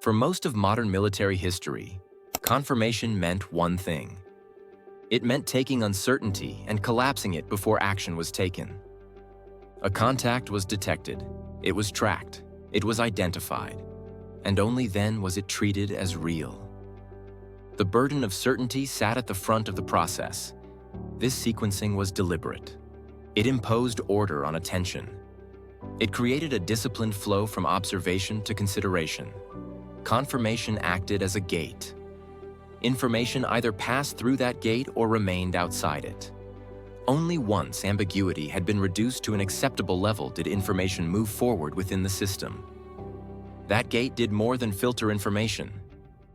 For most of modern military history, confirmation meant one thing. It meant taking uncertainty and collapsing it before action was taken. A contact was detected, it was tracked, it was identified, and only then was it treated as real. The burden of certainty sat at the front of the process. This sequencing was deliberate. It imposed order on attention. It created a disciplined flow from observation to consideration. Confirmation acted as a gate. Information either passed through that gate or remained outside it. Only once ambiguity had been reduced to an acceptable level did information move forward within the system. That gate did more than filter information.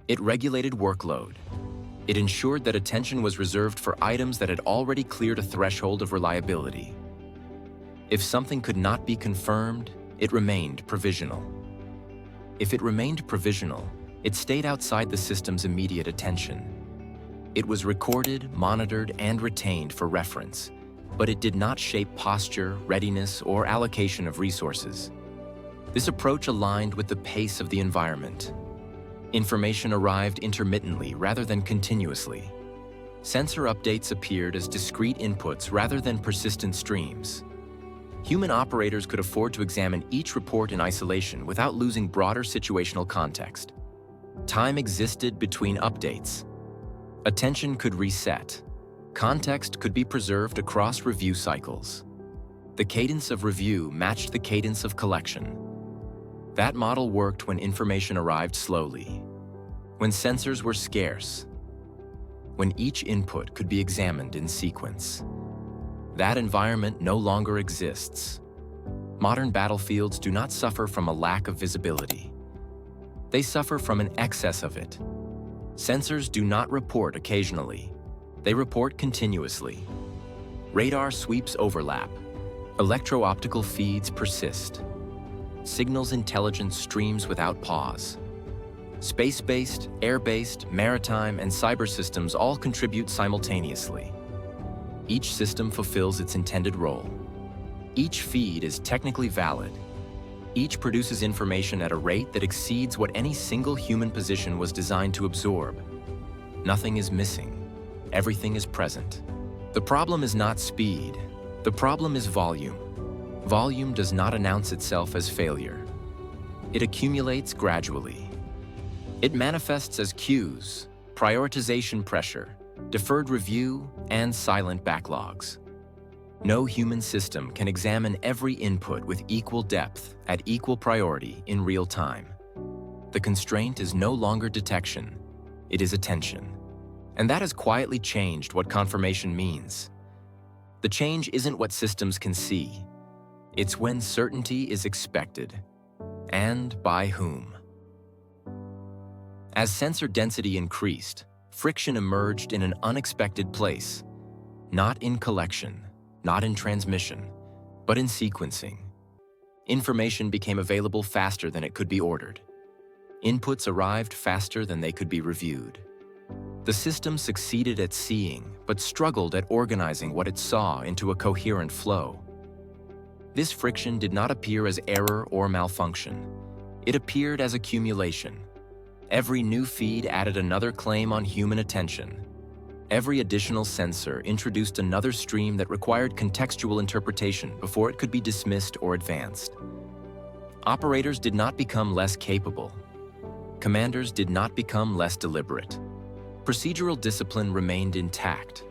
It regulated workload. It ensured that attention was reserved for items that had already cleared a threshold of reliability. If something could not be confirmed, it remained provisional. If it remained provisional, it stayed outside the system's immediate attention. It was recorded, monitored, and retained for reference, but it did not shape posture, readiness, or allocation of resources. This approach aligned with the pace of the environment. Information arrived intermittently rather than continuously. Sensor updates appeared as discrete inputs rather than persistent streams. Human operators could afford to examine each report in isolation without losing broader situational context. Time existed between updates. Attention could reset. Context could be preserved across review cycles. The cadence of review matched the cadence of collection. That model worked when information arrived slowly, when sensors were scarce, when each input could be examined in sequence. That environment no longer exists. Modern battlefields do not suffer from a lack of visibility. They suffer from an excess of it. Sensors do not report occasionally. They report continuously. Radar sweeps overlap. Electro-optical feeds persist. Signals intelligence streams without pause. Space-based, air-based, maritime, and cyber systems all contribute simultaneously. Each system fulfills its intended role. Each feed is technically valid. Each produces information at a rate that exceeds what any single human position was designed to absorb. Nothing is missing. Everything is present. The problem is not speed. The problem is volume. Volume does not announce itself as failure. It accumulates gradually. It manifests as cues, prioritization pressure, deferred review, and silent backlogs. No human system can examine every input with equal depth at equal priority in real time. The constraint is no longer detection, it is attention. And that has quietly changed what confirmation means. The change isn't what systems can see. It's when certainty is expected, and by whom. As sensor density increased, friction emerged in an unexpected place, not in collection, not in transmission, but in sequencing. Information became available faster than it could be ordered. Inputs arrived faster than they could be reviewed. The system succeeded at seeing, but struggled at organizing what it saw into a coherent flow. This friction did not appear as error or malfunction. It appeared as accumulation. Every new feed added another claim on human attention. Every additional sensor introduced another stream that required contextual interpretation before it could be dismissed or advanced. Operators did not become less capable. Commanders did not become less deliberate. Procedural discipline remained intact.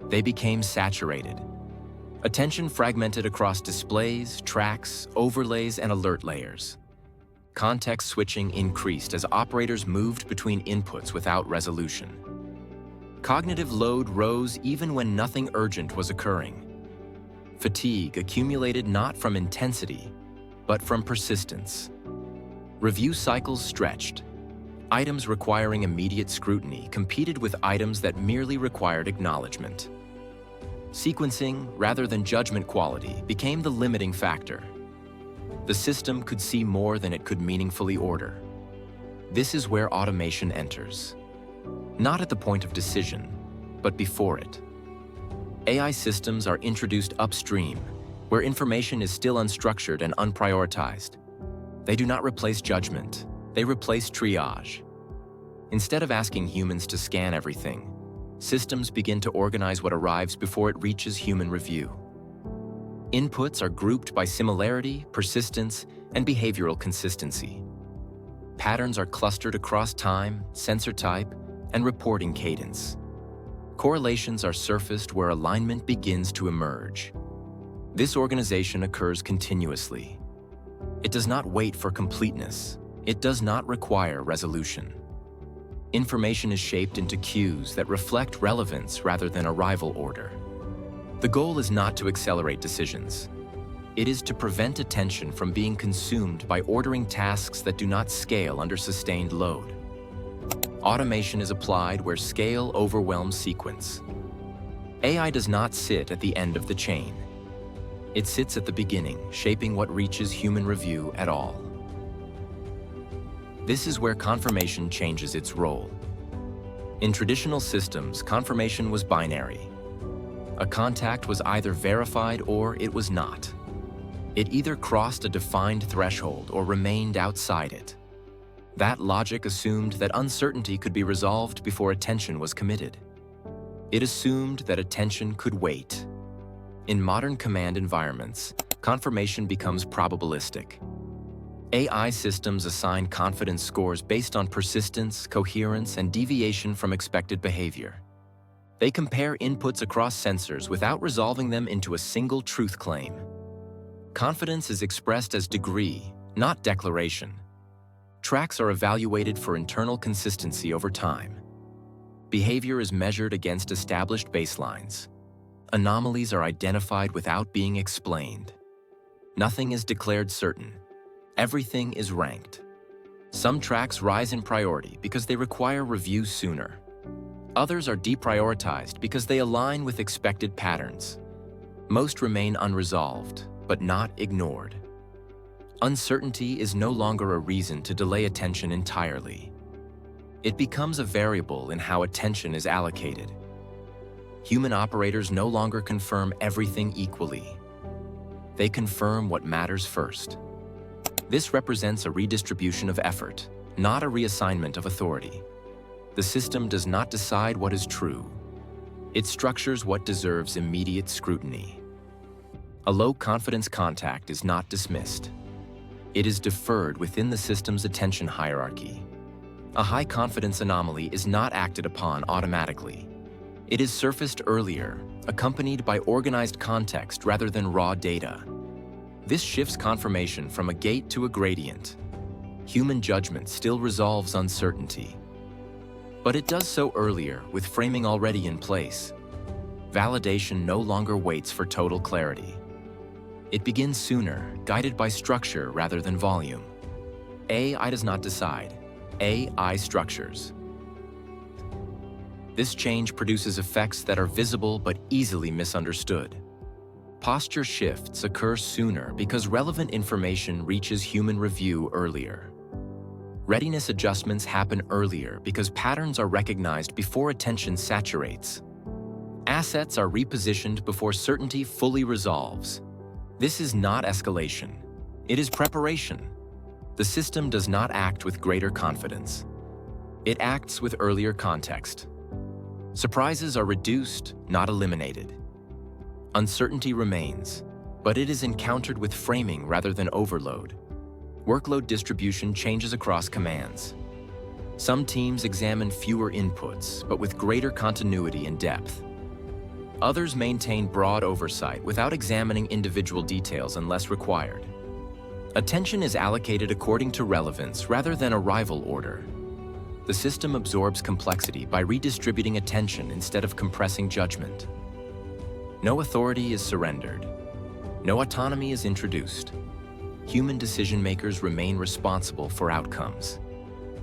They became saturated. Attention fragmented across displays, tracks, overlays, and alert layers. Context switching increased as operators moved between inputs without resolution. Cognitive load rose even when nothing urgent was occurring. Fatigue accumulated not from intensity, but from persistence. Review cycles stretched. Items requiring immediate scrutiny competed with items that merely required acknowledgement. Sequencing, rather than judgment quality, became the limiting factor. The system could see more than it could meaningfully order. This is where automation enters. Not at the point of decision, but before it. AI systems are introduced upstream, where information is still unstructured and unprioritized. They do not replace judgment. They replace triage. Instead of asking humans to scan everything, systems begin to organize what arrives before it reaches human review. Inputs are grouped by similarity, persistence, and behavioral consistency. Patterns are clustered across time, sensor type, and reporting cadence. Correlations are surfaced where alignment begins to emerge. This organization occurs continuously. It does not wait for completeness. It does not require resolution. Information is shaped into cues that reflect relevance rather than arrival order. The goal is not to accelerate decisions. It is to prevent attention from being consumed by ordering tasks that do not scale under sustained load. Automation is applied where scale overwhelms sequence. AI does not sit at the end of the chain. It sits at the beginning, shaping what reaches human review at all. This is where confirmation changes its role. In traditional systems, confirmation was binary. A contact was either verified or it was not. It either crossed a defined threshold or remained outside it. That logic assumed that uncertainty could be resolved before attention was committed. It assumed that attention could wait. In modern command environments, confirmation becomes probabilistic. AI systems assign confidence scores based on persistence, coherence, and deviation from expected behavior. They compare inputs across sensors without resolving them into a single truth claim. Confidence is expressed as degree, not declaration. Tracks are evaluated for internal consistency over time. Behavior is measured against established baselines. Anomalies are identified without being explained. Nothing is declared certain. Everything is ranked. Some tracks rise in priority because they require review sooner. Others are deprioritized because they align with expected patterns. Most remain unresolved, but not ignored. Uncertainty is no longer a reason to delay attention entirely. It becomes a variable in how attention is allocated. Human operators no longer confirm everything equally. They confirm what matters first. This represents a redistribution of effort, not a reassignment of authority. The system does not decide what is true. It structures what deserves immediate scrutiny. A low-confidence contact is not dismissed. It is deferred within the system's attention hierarchy. A high-confidence anomaly is not acted upon automatically. It is surfaced earlier, accompanied by organized context rather than raw data. This shifts confirmation from a gate to a gradient. Human judgment still resolves uncertainty. But it does so earlier, with framing already in place. Validation no longer waits for total clarity. It begins sooner, guided by structure rather than volume. AI does not decide. AI structures. This change produces effects that are visible but easily misunderstood. Posture shifts occur sooner because relevant information reaches human review earlier. Readiness adjustments happen earlier because patterns are recognized before attention saturates. Assets are repositioned before certainty fully resolves. This is not escalation. It is preparation. The system does not act with greater confidence. It acts with earlier context. Surprises are reduced, not eliminated. Uncertainty remains, but it is encountered with framing rather than overload. Workload distribution changes across commands. Some teams examine fewer inputs, but with greater continuity and depth. Others maintain broad oversight without examining individual details unless required. Attention is allocated according to relevance rather than arrival order. The system absorbs complexity by redistributing attention instead of compressing judgment. No authority is surrendered. No autonomy is introduced. Human decision-makers remain responsible for outcomes.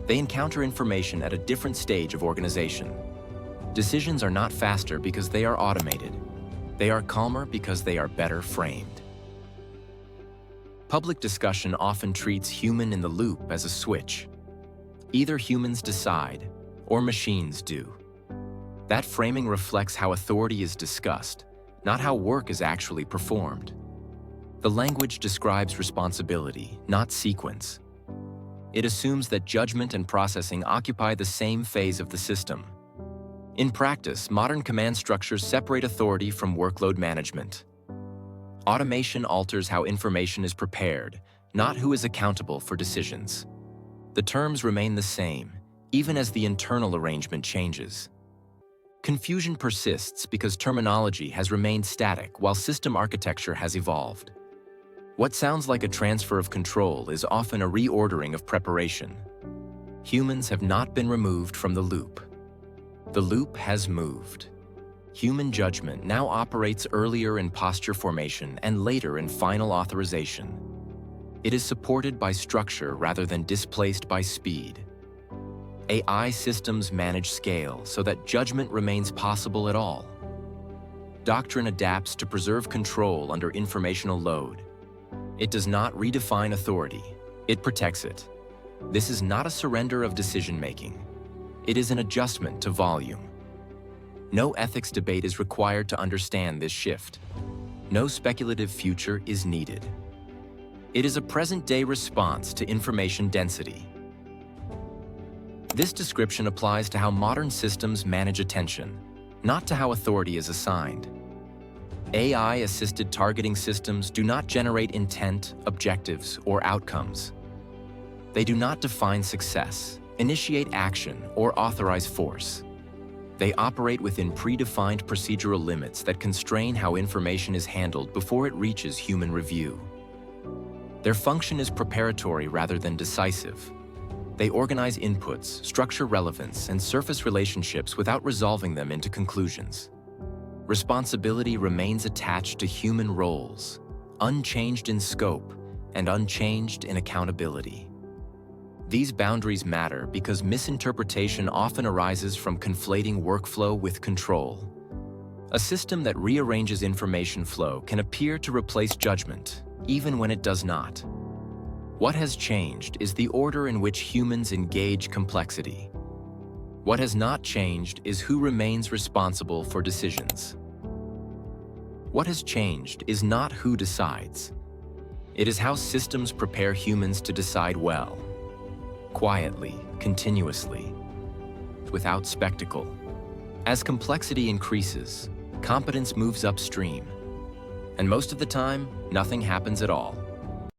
They encounter information at a different stage of organization. Decisions are not faster because they are automated. They are calmer because they are better framed. Public discussion often treats human in the loop as a switch. Either humans decide, or machines do. That framing reflects how authority is discussed, not how work is actually performed. The language describes responsibility, not sequence. It assumes that judgment and processing occupy the same phase of the system. In practice, modern command structures separate authority from workload management. Automation alters how information is prepared, not who is accountable for decisions. The terms remain the same, even as the internal arrangement changes. Confusion persists because terminology has remained static while system architecture has evolved. What sounds like a transfer of control is often a reordering of preparation. Humans have not been removed from the loop. The loop has moved. Human judgment now operates earlier in posture formation and later in final authorization. It is supported by structure rather than displaced by speed. AI systems manage scale so that judgment remains possible at all. Doctrine adapts to preserve control under informational load. It does not redefine authority, it protects it. This is not a surrender of decision-making. It is an adjustment to volume. No ethics debate is required to understand this shift. No speculative future is needed. It is a present-day response to information density. This description applies to how modern systems manage attention, not to how authority is assigned. AI-assisted targeting systems do not generate intent, objectives, or outcomes. They do not define success, initiate action, or authorize force. They operate within predefined procedural limits that constrain how information is handled before it reaches human review. Their function is preparatory rather than decisive. They organize inputs, structure relevance, and surface relationships without resolving them into conclusions. Responsibility remains attached to human roles, unchanged in scope and unchanged in accountability. These boundaries matter because misinterpretation often arises from conflating workflow with control. A system that rearranges information flow can appear to replace judgment, even when it does not. What has changed is the order in which humans engage complexity. What has not changed is who remains responsible for decisions. What has changed is not who decides. It is how systems prepare humans to decide well, quietly, continuously, without spectacle. As complexity increases, competence moves upstream. And most of the time, nothing happens at all.